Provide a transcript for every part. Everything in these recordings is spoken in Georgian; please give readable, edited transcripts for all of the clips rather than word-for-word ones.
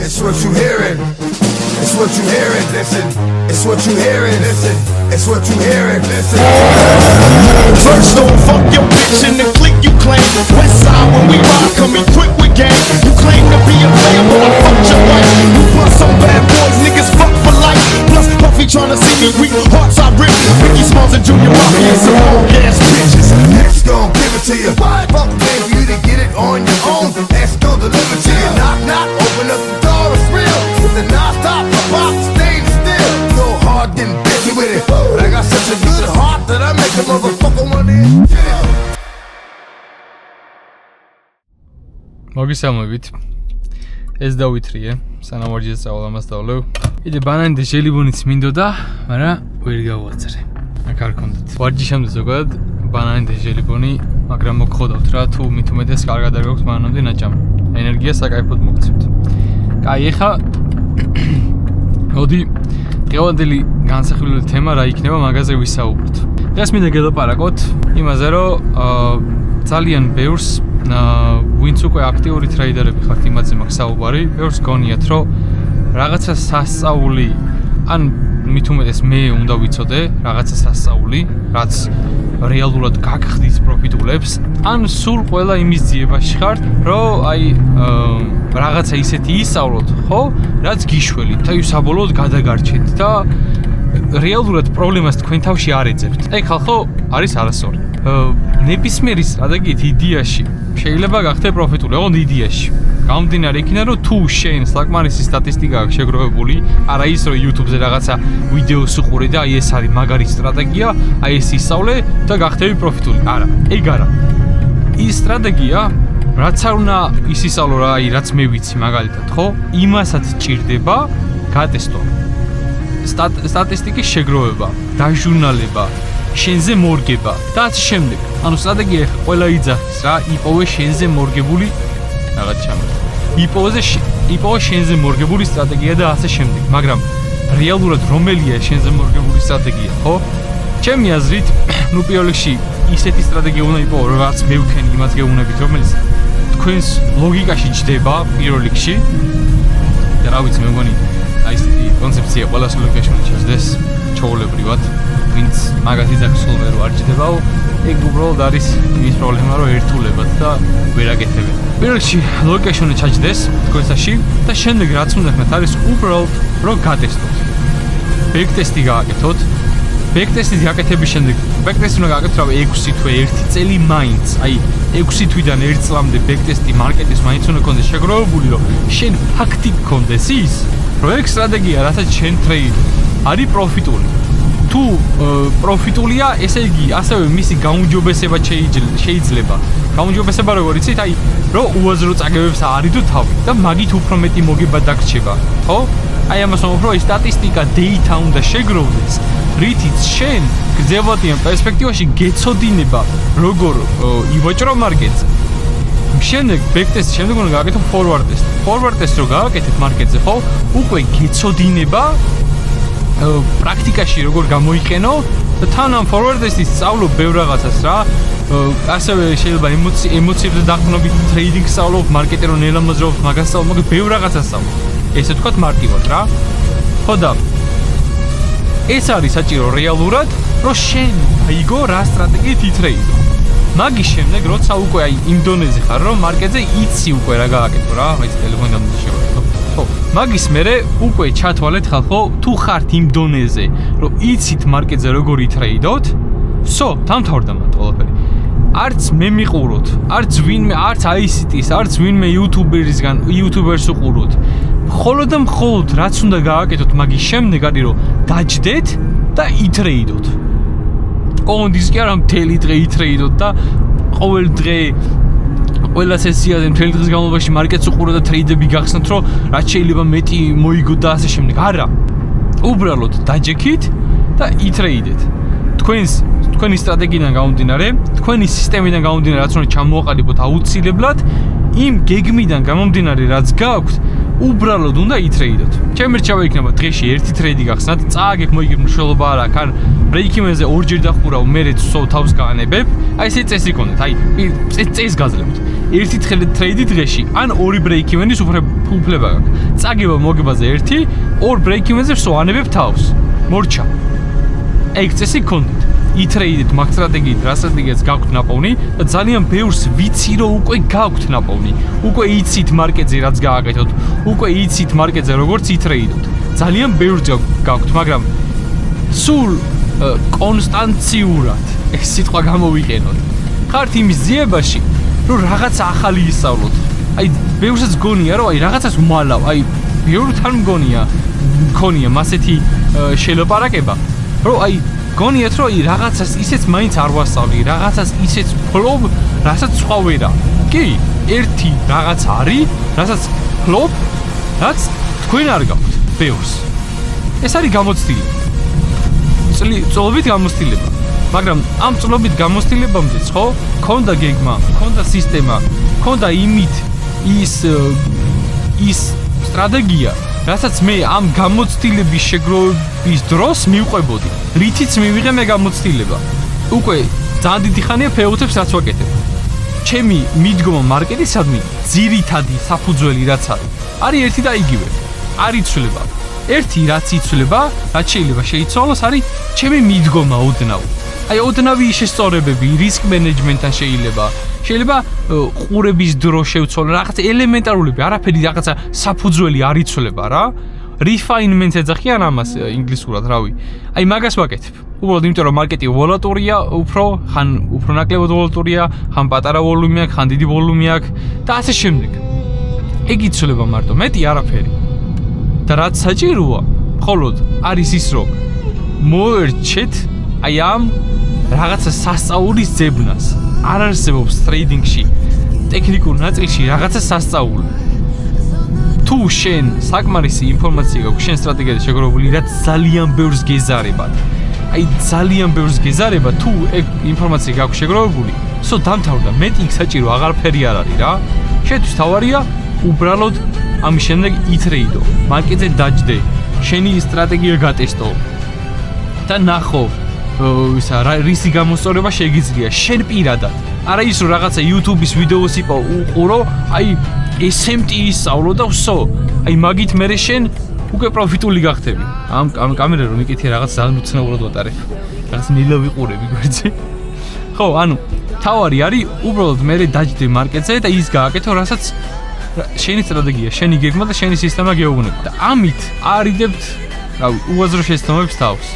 It's what you hearing. It's what you hearing. Listen. It's what you hearing. Listen. It's what you hearing. Listen. First don't fuck your bitch in the clique you claim. West side when we rock, come equipped with gang. You claim to be a player, but I fucked your wife. You put some bad boys, niggas fuck for life. Plus Puffy tryna see me weak, hearts I rip. Ricky Smalls and Junior Mafia and some old ass bitches. X gon' give it to you. Fuck pay for you to get it on your own. X gon' deliver to you. Knock, knock, open up the door, it's real. With the non-stop, pop, staying still. No hard getting busy with it. But I got such a good heart that I make a motherfucker wanna hit it. მოგისალმებით. ეს დავითრიე, სანამ ვარჯიშს სწავლამას დავლევ. კიდე ბანანი და ჟელიბონიც მინდოდა, მაგრამ ვერ გავუაწერე. აქ არ გქონდათ. ვარჯიშამდე ზოგადად ბანანი და ჟელიბონი, მაგრამ მოგხოდავთ რა, თუ მით უმეტეს კარგად არ გაქვს მანამდე ნაჭამი. ენერგია საკაიფოდ მოგცემთ. კაი, ეხა მოდი დღევანდელი განსახილველი თემა რა იქნება, მაგაზე ვისაუბროთ. დღეს მინდა გელაპარაკოთ იმაზე, რომ ძალიან ბევრს ვინც უკვე აქტიური ტრეიდერები ხართ, იმაზე მაქვს საუბარი, ბევრს გონიათ, რომ რაღაცა სასწაული, ან მით უმეტეს მე უნდა ვიცოდე რაღაცა სასწაული, რაც რეალურად გაგხდის პროფიტულებს, ან სულ ყველა იმის ძიებაში ხართ, რომ აი რაღაცა ისეთი ისწავლოთ, ხო, რაც გიშველით და საბოლოოდ გადაგარჩეთ და რეალურად პრობლემას თქვენ თავში არ ეძებთ. აი ხალხო, არის არასწორი. ნებისმიერი სტრატეგიით იდეაში შეიძლება გახდე პროფიტული, ოღონდ იდეაში. გამომდინარე იქიდან, რომ თუ შენ საკმარისი სტატისტიკა აქვს შეგროვებული, არა ის, რომ YouTube-ზე რაღაცა ვიდეოს უყურე და აი ეს არის მაგარი სტრატეგია, აი ეს ისწავლე და გახდები პროფიტული. არა, ეგ არა. ის სტრატეგია, რაც არ უნდა ის ისწავლო რა, აი რაც მე ვიცი მაგალითად, ხო? იმასაც ჭირდება გატესტო. სტატისტიკის შეგროვება, დაჟურნალება, შენზე მორგება და ასე შემდეგ. ანუ სტრატეგია ყველა იძახის რა, იპოვე შენზე მორგებული რაღაც ჩამო. იპოვე შენზე მორგებული სტრატეგია და ასე შემდეგ. მაგრამ რეალურად რომელია შენზე მორგებული სტრატეგია, ხო? ჩემი აზრით, ნუ პირველ რიგში ისეთი სტრატეგია უნდა იპოვო, რაც მე ვქენი იმას გეუბნებით, რომელიც თქვენს ლოგიკაში ჯდება პირველ რიგში. და რა ვიცი, მე მგონი აი ეს კონცეფცია ყველა ლოგიკაში უნდა ჩაჯდეს ჩაოლებრივად. ვინც მაგათი ძახსულ ვერ ვარჯდებაო, ეგ უბრალოდ არის ის პრობლემა, რომ ერთულებად და ვერ აკეთებენ. პირველ რიგში ლოგიკაში უნდა ჩაჯდეს თქვენსაში და შემდეგ რაც უნდა ხმეთ არის უბრალოდ რომ გატესტოთ. ბექტესტი გააკეთოთ. ბექტესტის გაკეთების შემდეგ ბექტესტი უნდა გააკეთოთ რავი 6 თვე 1 წელი მაინც. აი 6 თვიდან 1 წლამდე ბექტესტი მარკეტის მაინც უნდა კონდეს შეგროვებული, რომ შენ ფაქტი გქონდეს ის, რომ ეგ სტრატეგია, რასაც შენ ტრეიდ არის პროფიტული. თუ პროფიტულია, ესე იგი, ასევე მისი გაუმჯობესება შეიძლება. გაუმჯობესება როგორ იცით, აი, რომ უაზრო წაგებებს არიდო თავი და მაგით უფრო მეტი მოგება დაგრჩება, ხო? აი ამას უფრო სტატისტიკა, data უნდა შეგროვდეს, რითიც შენ გრძელვადიან პერსპექტივაში გეცოდინება, როგორ ივაჭრო მარკეტზე. შემდეგ ბექტესტი, შემდეგ უნდა გააკეთო forward test. Forward test რო გააკეთეთ მარკეტზე, ხო? უკვე გეცოდინება პრაქტიკაში როგორ გამოიყენო და თან ამ forward test-ის სწავლობ ბევრ რაღაცას რა. ასევე შეიძლება ემოციებზე დაყრდნობით ტრეიდინგს სწავლობ, მარკეტი რო ნელა მოძრაობს, მაგას სწავლობ, მაგრამ ბევრ რაღაცას სწავლობ. ესე ვთქვათ მარტივად რა. ხო და ეს არის საჭირო რეალურად, რომ შენ აიგო რა სტრატეგიით იტრეიდო. მაგის შემდეგ როცა უკვე აი იმ დონეზე ხარ, რომ მარკეტზე იცი უკვე რა გააკეთო რა, აი ტელეფონიდან შევა. ხო, მაგის მერე უკვე ჩათვალეთ ხალხო, თუ ხართ იმ დონეზე, რომ იცით მარკეტზე როგორ იტრეიდოთ, ვსო, დამთავრდა მათ ყველაფერი. არც მე მიყუროთ, არც ICT-ს, არც ვინმე YouTuber-ს უყუროთ. მხოლოდ და მხოლოდ რაც უნდა გააკეთოთ მაგის შემდეგ არის, რომ დაჯდეთ და იტრეიდოთ. ოღონდ ის კი არა მთელი დღე იტრეიდოთ და ყოველ დღე ყველა სესიაზე მთელი დღის განმავლობაში მარკეტს უყუროთ და ტრეიდები გახსნათ, რომ რაც შეიძლება მეტი მოიგოთ და ასე შემდეგ. არა. უბრალოდ დაჯექით და იტრეიდეთ. თქვენი სტრატეგიიდან გამომდინარე, თქვენი სისტემიდან გამომდინარე, რაც უნდა ჩამოაყალიბოთ აუცილებლად, იმ გეგმიდან გამომდინარე, რაც გაქვთ, უბრალოდ უნდა ითრეიდოთ. ჩემი რჩევა იქნება დღეში ერთი ტრეიდი გახსნათ, წააგებ მოიგებ მნიშვნელობა არ აქვს, ან ბრეიქიმენზე ორჯერ დახურავ, მე რეცსო თავს გაანებებ. აი ესე წესი გქონდეთ, აი წეს გაძლევთ. ერთი ტრეიდი დღეში, ან ორი ბრეიქიმენის უფლება გაქვს. წაგება მოგებაზე ერთი, ორ ბრეიქიმენზე ვსო ანებებ თავს. მორჩა. ეგ წესი გქონდეთ. ითრეიდეთ მაგ სტრატეგიით, რა სტრატეგიაც გაქვთ ნაპოვნი და ძალიან ბევრს ვიცი რომ უკვე გაქვთ ნაპოვნი. უკვე იცით მარკეტზე რაც გააკეთოთ, უკვე იცით მარკეტზე როგორც ითრეიდოთ. ძალიან ბევრს გაქვთ, მაგრამ სულ კონსტანციურად ეს სიტყვა გამოვიყენოთ. ხართ იმის ძიებაში, რომ რაღაც ახალი ისწავლოთ. აი ბევრსაც გონია რომ აი რაღაცას უმალავ, აი ბევრთან მგონია მასეთი შელაპარაკება, რომ აი გონიათ რომ რაღაცას ისეც მაინც არ ვასწავლი, რაღაცას ისეც ფლობ, რასაც სხვა ვერა. კი, ერთი რაღაც არის, რასაც ფლობ, რაც თქვენ არ გაქვთ, ბევრს. ეს არის გამოცდილება. წლობით გამოცდილება. მაგრამ ამ წლობით გამოცდილებამდეც ხო, ქონდა გეგმა, ქონდა სისტემა, ქონდა იმით ის სტრატეგია, რასაც მე ამ გამოცდილების შეგროვების დროს მივყვებოდი. რითიც მივიღე მე გამოცდილება. უკვე ძალიან დიდი ხანია ფეუთებს რაც ვაკეთებ. ჩემი მიდგომა მარკეტისადმი ძირითადი საფუძველი რაც არის ერთი და იგივე. არ იცვლება. ერთი რაც იცვლება, რაც შეიძლება შეიცვალოს, არის ჩემი მიდგომა ოდნავ. აი ოდნავი შესწორებები, რისკ მენეჯმენტთან შეიძლება ყურების დრო შევცვალო, რაღაც ელემენტარულები, არაფერი რაღაცა საფუძველი არ იცვლება რა. Refinement ეძახიან ამას ინგლისურად, რავი. აი მაგას ვაკეთებ. უბრალოდ იმიტომ რომ მარკეტი ვოლატურია, ხან უფრო ნაკლებად ვოლატურია, ხან პატარა ვოლუმი აქვს, ხან დიდი ვოლუმი აქვს და ასე შემდეგ. ეგ იცვლება მარტო, მეტი არაფერი. და რაც საჭიროა, მხოლოდ არის ის რომ მოერჩეთ აი ამ რაღაცა სასწაულის ძებნას. არ არსებობს ტრეიდინგში, ტექნიკურ ნაწილში რაღაცა სასწაული. თუ შენ საკმარისი ინფორმაცია გაქვს შენ სტრატეგიაზე შეგროვებული, რაც ძალიან ბევრს გეზარება. აი ძალიან ბევრს გეზარება, თუ ეგ ინფორმაცია გაქვს შეგროვებული, სო დამთავრდა, მეტი იქ საჭირო აღარაფერი არ არის რა. შენთვის თავარია უბრალოდ ამის შემდეგ ითრეიდო, მარკეტზე დაჯდე, შენი სტრატეგია გატესტო და ნახო რისი გამოსწორება შეგიძლია შენ პირადად. არა ის რომ რაღაცა YouTube-ის ვიდეოს უყურო, აი SMT ისწავლო და ვსო. აი მაგით მერე შენ უკვე პროფიტული გახდები. ამ კამერა რომ მიკითხე რაღაც ძალიან უცნაურად ვატარებ. რაღაც ნელა ვიყურები გვერდზე. ხო, ანუ თავარი არის უბრალოდ მერე დაჯდე მარკეტზე და ის გააკეთო, რასაც შენი სტრატეგია, შენი გეგმა და შენი სისტემა გეუბნება. და ამით არიდებთ, რავი, უაზრო შეცდომებს თავს.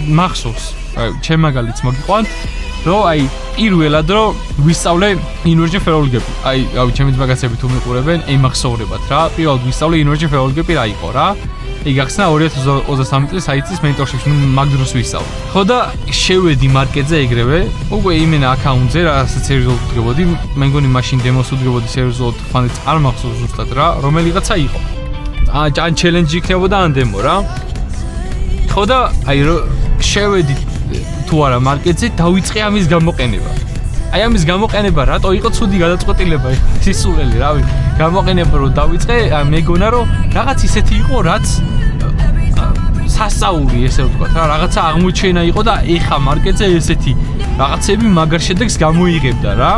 მახსოვს, ჩემ მაგალითს მოგიყვანთ, რომ აი პირველად რომ ვისწავლე inversion failure gap-ი. აი, რავი, ჩემი მაგაცები თუ მიყურებენ, ემახსოვრებათ რა. პირველად ვისწავლე inversion failure gap-ი რა იყო რა. ეგ ახსნა 2023 წლის საიტის mentorship-ში, მაგ დროს ვისწავლე. ხო და შევედი მარკეტზე ეგრევე, უკვე იმენა აკაუნტზე, რასაც სერიოზულად ვდგებოდი, მე მგონი მაშინ დემოს ვდგებოდი სერიოზულად, ხანდაც არ მახსოვს ზუსტად რა, რომელიღაცა იყო. ან challenge იქნებოდა ან დემო რა. ხო და აი შევედი თუ არა მარკეტზე დავიწყე ამის გამოყენება. აი ამის გამოყენება რატო იყო ცუდი გადაწყვეტილება სისულელი, რავი. გამოყენება რომ დავიწყე, მეგონა რომ რაღაც ისეთი იყო, რაც სასწაული ესე ვთქვათ რა, რაღაცა აღმოჩენა იყო და ეხა მარკეტზე ესეთი რაღაცები მაგარ შედეგს გამოიღებდა რა.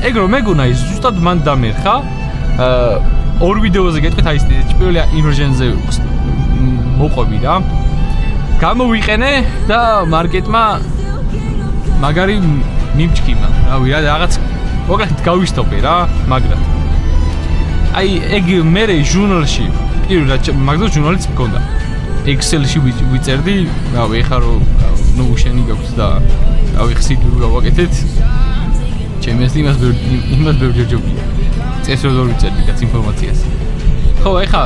ეგ რომ მეგონა ის ზუსტად მან დამერხა. ორ ვიდეოზე გეტყვით აი ეს პირველი inversion-ზე მოყვები რა. გამოვიყენე და მარკეტმა მაგარი მიმჩქიმა. რავი, რაღაც მოკლედ გავისტოპე რა, მაგრამ აი ეგ მე ჟურნალში, პირველად მაგდროს ჟურნალიც მქონდა. Excel-ში ვიწერდი, რავი, ეხლა რომ ნუ შენი გაქვს და რავი, ხსით გავაკეთეთ. ჩემს იმას ბევრი ჯობია. წესრიგად ვერ ვიწერდი კაც ინფორმაციას. ხო, ეხლა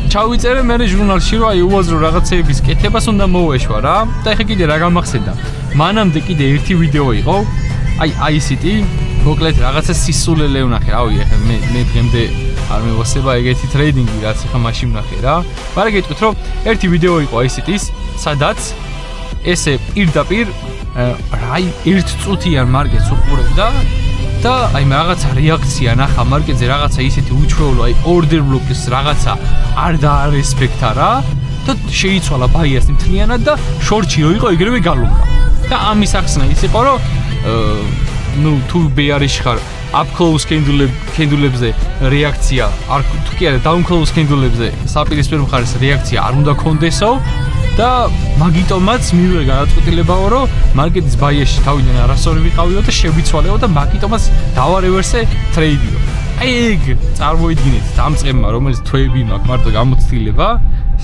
ჩავიწერე მე ჟურნალში რომ აი უაზრო რაღაცეების კეთებას უნდა მოვეშვა რა და ეხა კიდე რა გამახსენდა. მანამდე კიდე ერთი ვიდეო იყო, აი ICT, მოკლედ რაღაცა სისულელე ვნახე, რავი, ეხა მე დღემდე არ მევასება ეგეთი ტრეიდინგი, რაც ეხა მაშინ ვნახე რა. მაგრამ გეტყვით რომ ერთი ვიდეო იყო ICT-ის, სადაც ესე პირდაპირ რაი ერთ წუთიან მარკეტს უყურებდა და აი რაღაცა რეაქცია ნახა მარკეტზე რაღაცა ისეთი უჩვეულო აი order block-ის რაღაცა არ დაარესპექტა რა და შეიცვალა ბაიასი მთლიანად და შორტში რო იყო იგივე გალუნდა და ამის ახსნა ის იყო რომ ну თუ ბეარიში ხარ up close კენდულებზე რეაქცია არ თუ კი არა down close კენდულებზე საპირისპირო მხარეს რეაქცია არ უნდა კონდესო და მაგიტომაც მივიღე განაწყვეტილებაო რომ მარკეტის ბაიასში თავიდან არასორი ვიყავიო და შევიცვალეო და მაგიტომაც დავარევერსე ტრეიდიო აი ეგ წარმოიდგინეთ დამწყებმა რომელიც თვეები მაქვს მარტო გამოცდილება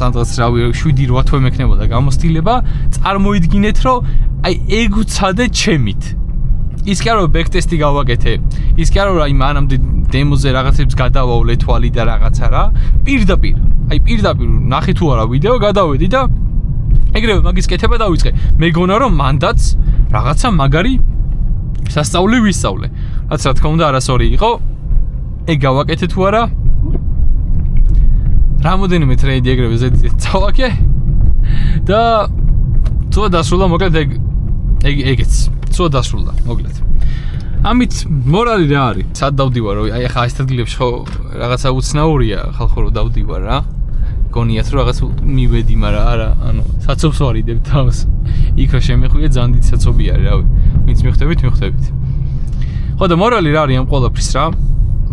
სადღაც რავი 7-8 თვე მექნებოდა გამოცდილება წარმოიდგინეთ რომ აი ეგ უცადე ჩემით ის კი არა რომ ბექტესტი გავაკეთე ის კი არა რომ აი მანამდე დემოზე რაღაცებს გადავავლე თვალი და რაღაცა რა პირდაპირ ნახე თუ არა ვიდეო გადავედი და ეგრევე მაგის კეთება დავიწყე მეგონა რომ მანდაც რაღაცა მაგარი სასწაული ვისწავლე რაც რა თქმა უნდა არასორი იყო ეგ გავაკეთე თუ არა რამოდენიმე ტრეიდი ეგრევე ზედით წავაკე და თუ დასრულა მოკლედ ეგეც თუ დასრულდა მოკლედ ამით მორალი რა არის სად დავდივარ აი ახლა ეს ადგილებში ხო რაღაცა უცნაურია ხალხო რომ დავდივარ რა გონიათ რომ რაღაც მივედი მაგრამ არა ანუ საცობს ვარიდებ თავს იქ რა შემეხვია ძანდით საცობი არის რავი ვინც მიხვდებით ხო და მორალი რა არის ამ ყველაფრის რა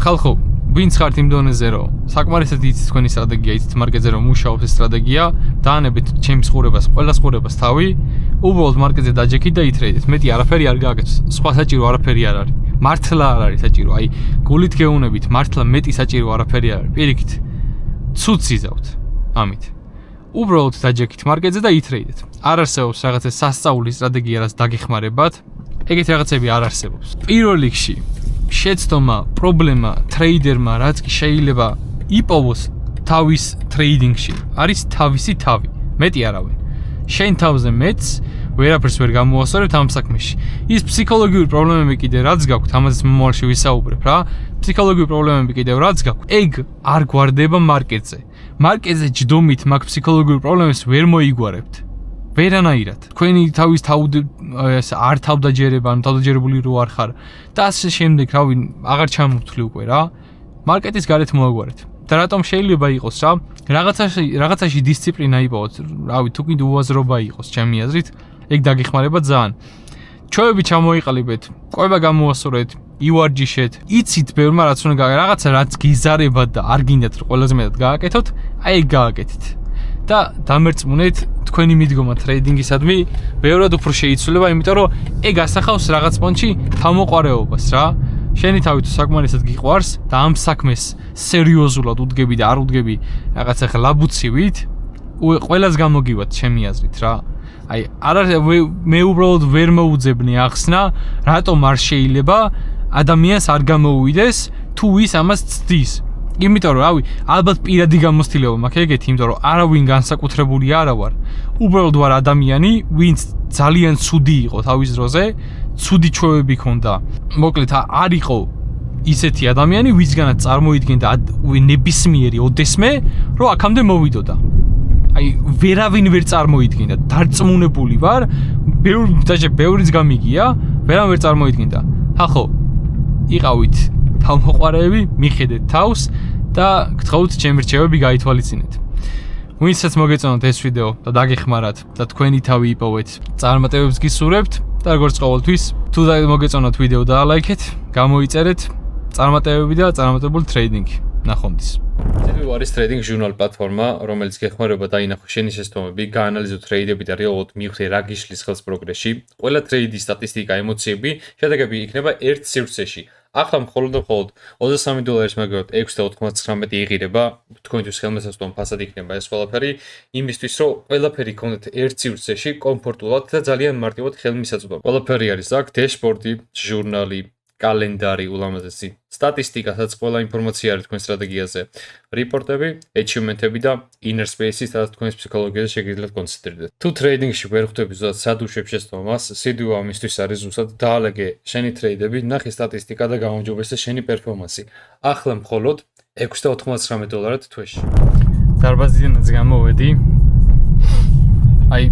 ხალხო ვინც ხართ იმ დონეზე რომ საკმარისად იცით თქვენი სტრატეგია იცით მარკეტზე რომ მუშაობს ეს სტრატეგია დაანებით ჩემს ყურებას ყველა ყურებას თავი უბრალოდ მარკეტზე დაჯექით და ითრეიდეთ მეტი არაფერი არ გააკეთოთ სხვა საჭირო არაფერი არ არის მართლა არ არის საჭირო აი გულით გეუნებით მართლა მეტი საჭირო არაფერი არ არის პირიქით ცუდ სიზავთ ამით უბრალოდ დაჯექით მარკეტზე და ითრეიდეთ არ არსებობს რაღაცა სასწაული სტრატეგია რაც დაგეხმარებათ ეგეთ რაღაცები არ არსებობს პირველ რიგში შეცდომა პრობლემა ტრეიდერმა რაც კი შეიძლება იპოვოს თავის ტრეიდინგში არის თავისი თავი მეტი არავინ შენ თავზე მეც ვერაფერს ვერ გამოასწორებ ამ საქმეში ის ფსიქოლოგიური პრობლემები კიდე რაც გაქვთ ამაზეც მომავალში ვისაუბრებ რა ფსიქოლოგიური პრობლემები კიდევ რაც გაქვთ ეგ არ გვარდება მარკეტზე ჯდომით მაგ ფსიქოლოგიურ პრობლემებს ვერ მოიგوارებთ ვერანაირად თქვენი თავის არ თავდაჯერება ან თავდაჯერებული რო არ ხარ და ასე შემდეგ რავი აღარ ჩამოვთვლი უკვე რა მარკეტის გარეთ მოაგვარეთ და რატომ შეიძლება იყოს რა რაღაცაში დისციპლინა იპოვოთ რავი თუ კიდე უაზრობა იყოს ჩემი აზრით ეგ დაგეხმარება ძალიან ჩვევები ჩამოიყალიბეთ ყובה გამოასწორეთ ივარჯიშეთ იცით ბევრმა რაც უნდა რაღაცა რაც გიზარებათ და არ გინდათ რომ ყველაზე მეტად გააკეთოთ აი ეგ გააკეთეთ და დამერწმუნეთ თქვენი მიდგომა ტრეიდინგისადმი ბევრად უფრო შეიცვლება იმიტომ რომ ეგ ასახავს რაღაც პონჩი თავმოყარეობას რა შენი თავი თუ საკმარისად გიყვარს და ამ საქმეს სერიოზულად უდგები და არ უდგები რაღაცა ხლაბუცივით ყველას გამოგივათ ჩემი აზრით რა აი მე უბრალოდ ვერ მოუძებნი ახსნა რატომ არ შეიძლება ადამიანს არ გამოუვიდეს თუ ის ამას ცდის იმიტომ რომ რავი ალბათ პირადი გამოცდილება მაქვს ეგეთი იმიტომ რომ არავინ განსაკუთრებული არა ვარ უბრალოდ ვარ ადამიანი ვინც ძალიან ცუდი იყო თავის დროზე ცუდი ჩვევები ქონდა მოკლედ არ იყო ისეთი ადამიანი ვისგანაც წარმოიდგენდა ნებისმიერი ოდესმე რომ აქამდე მოვიდოდა აი ვერავინ ვერ წარმოიდგენდა დარწმუნებული ვარ ბევრიც გამიგია ვერავინ ვერ წარმოიდგენდა ხახო იყავით თავმოყარეები მიხედეთ თავს და გთხოვთ ჩემი რჩევები გაითვალისწინეთ ვინცაც მოგეწონათ ეს ვიდეო და დაგეხმარათ და თქვენი თავი იპოვეთ წარმატებებს გისურვებთ და როგორც ყოველთვის თუ მოგეწონათ ვიდეო დაალაიქეთ გამოიწერეთ წარმატებები და წარმატებული ტრეიდინგი ნახვამდის TV არის ტრეიდინგ ჟურნალ პლატფორმა რომელიც გეხმარება დაინახო შენი შეცდომები გაანალიზო ტრეიდები და რეალურად მივხვდი რა გიშლის ხელს პროგრესში ყველა ტრეიდის სტატისტიკა ემოციები შედეგები იქნება ერთ სივრცეში ახლა მხოლოდ $23 მაგალითად 6.99 იღირება თქვენთვის ხელმისაწვდომ ფასად იქნება ეს ყველაფერი იმისთვის რომ ყველაფერი გქონდეთ ერთ სივრცეში კომფორტულად და ძალიან მარტივად ხელმისაწვდომ ყველაფერი არის აქ დეშბორდი ჟურნალი კალენდარი ულამაზესი სტატისტიკა სადაც ყველა ინფორმაცია არის თქვენ სტრატეგიაზე რიპორტები ეჩიუმენტები და inner space-ი სადაც თქვენს ფსიქოლოგიაზე შეგიძლიათ კონცენტრირდეთ თუ ტრეიდინგში ვერ ხვდები ზუსტად სად უშვებ შეცდომას სიდიო ამისთვის არის ზუსტად დაალეგე შენი ტრეიდები ნახე სტატისტიკა და გამომჯობესე შენი პერფორმანსი ახლა მხოლოდ $6.99 თვეში დარბაზიდანაც გამოვედი აი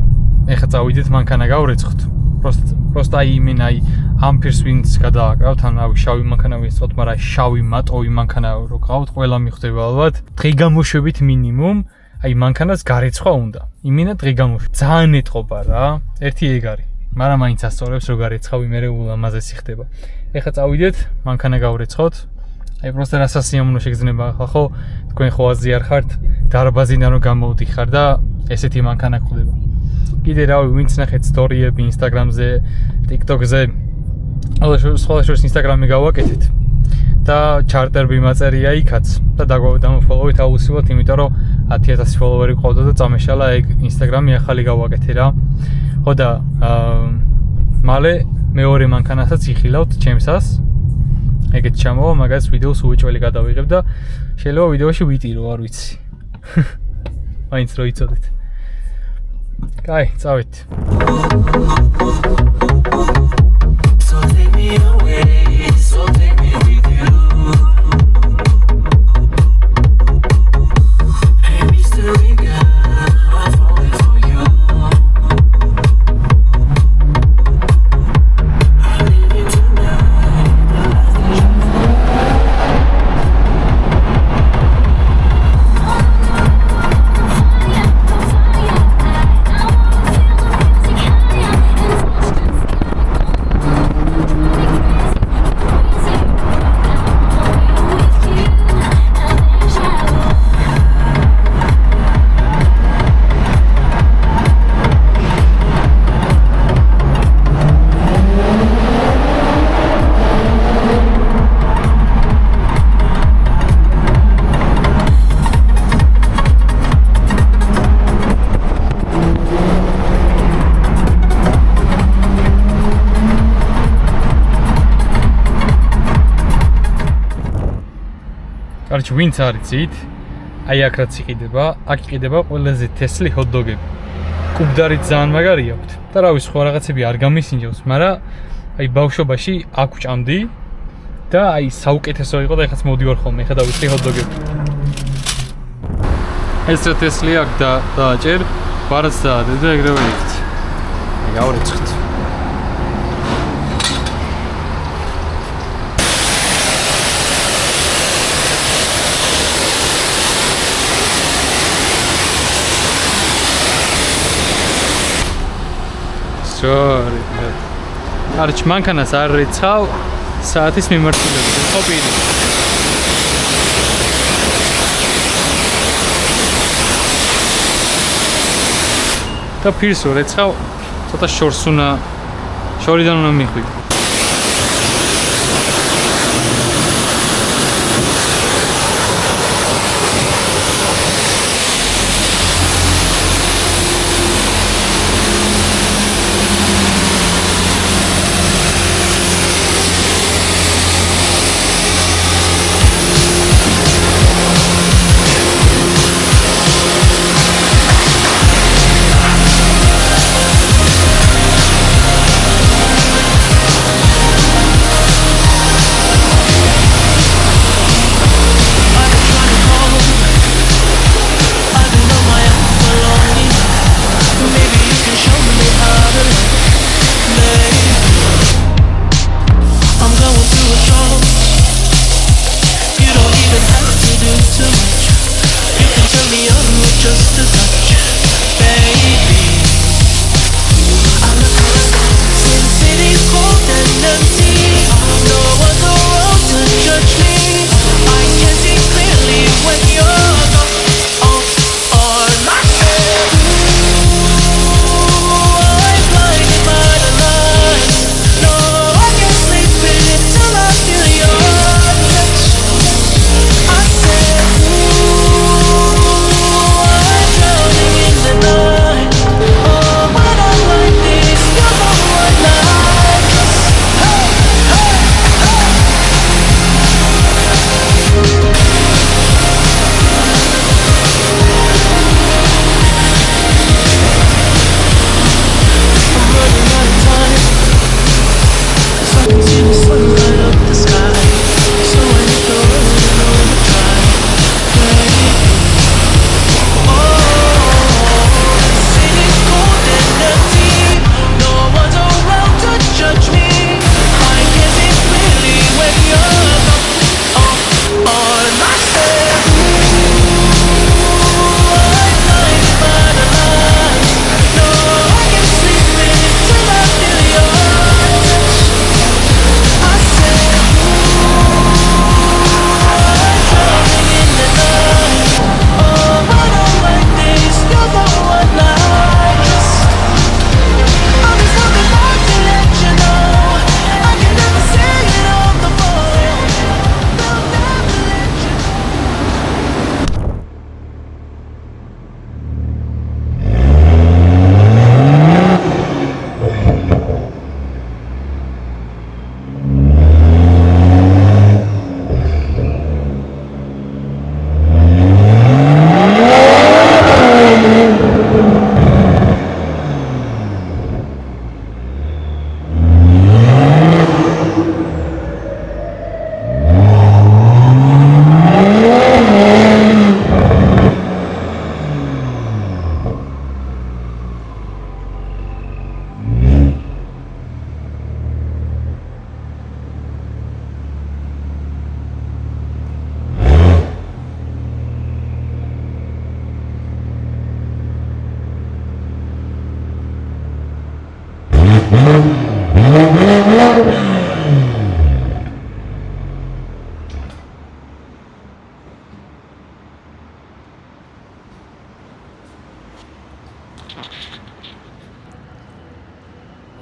ეხლა წავიდეთ მანქანა გავრეცხოთ просто აი იმენ აი ამ ფირს ვინც გადააკრავთ, ან რავი შავი მანქანა ვისწოთ, მაგრამ შავი მატოვი მანქანა რო ყავთ, ყველა მიხვდება ალბათ. დღეგამოშვებით მინიმუმ აი მანქანას გარეცხვა უნდა. იმინა დღეგამოშვი. ძალიან ეტყობა რა. ერთი ეგ არის. მაგრამ მაინც ასწორებს რო გარეცხავი, მე ულამაზესი ხდება. ეხლა წავიდეთ, მანქანა გავრეცხოთ. აი პროსტა რასაც სიამოვნო შეგრძნება ახლა ხო თქვენ ხო აზიარ ხართ დარბაზიდან რომ გამოვდიხარ და ესეთი მანქანა გხდება. კიდე რავი ვინც ნახეთ სტორიები Instagram-ზე, TikTok-ზე, სხვა შორის Instagram-ი გავაკეთეთ და ჩარტერები მაწერია იქაც და დამოფოლოვით აუცილებლად, იმიტომ რომ 10,000 ფოლოვერი ყავდა და წამეშალა ეგ Instagram-ი ახალი გავაკეთე რა. ხო და მალე მეორე მანქანასაც იხილავთ ჩემსას. ეგეთ ჩამოვა, მაგას ვიდეოს უეჭველი გადავიღებ და შეიძლება ვიდეოში ვიტირო, არ ვიცი. მაინც რო იცოდეთ. კაი, წავით. So take me away, so take me with you. Hey, mystery girl, I'm falling for you. I'm leaving tonight, the last კარჩი ვინც არიცით, აი აქ რაც იყიდება, აქ იყიდება ყველაზე თესლი ჰოთ-დოგები. კუბდარით ძალიან მაგარი აქვთ. და რავი, სხვა რაღაცები არ გამისინჯავს, მაგრამ აი ბავშვობაში აქ ვჭამდი და აი საუკეთესო იყო და ეხაც მოვდივარ ხოლმე, ეხა დავიწყე ჰოთ-დოგები. ეს რა თესლი აქ და დააჭერ, ვარაც დაადე და ეგრევე იქით. აი გავრეცხთ. Sorry. არჩ მანქანას არ რეცხავ საათის მიმართულებით. ხო პირი. და პირს რო რეცხავ, ცოტა შორიდან უნდა მიხვიდე.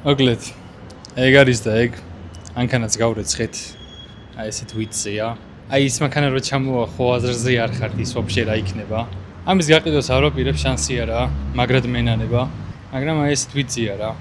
მოკლედ ეგ არის და ეგ ანქანაც გავრეცხეთ აი ესეთ ვიწია აი ის მანქანა რო ჩამოვა ხო აზრზე არ ხართ ის ვაფშე რა იქნება ამის გაყიდვას არ ვაპირებ შანსი არა მაგრად მენანება მაგრამ აი ესეთ ვიწია რა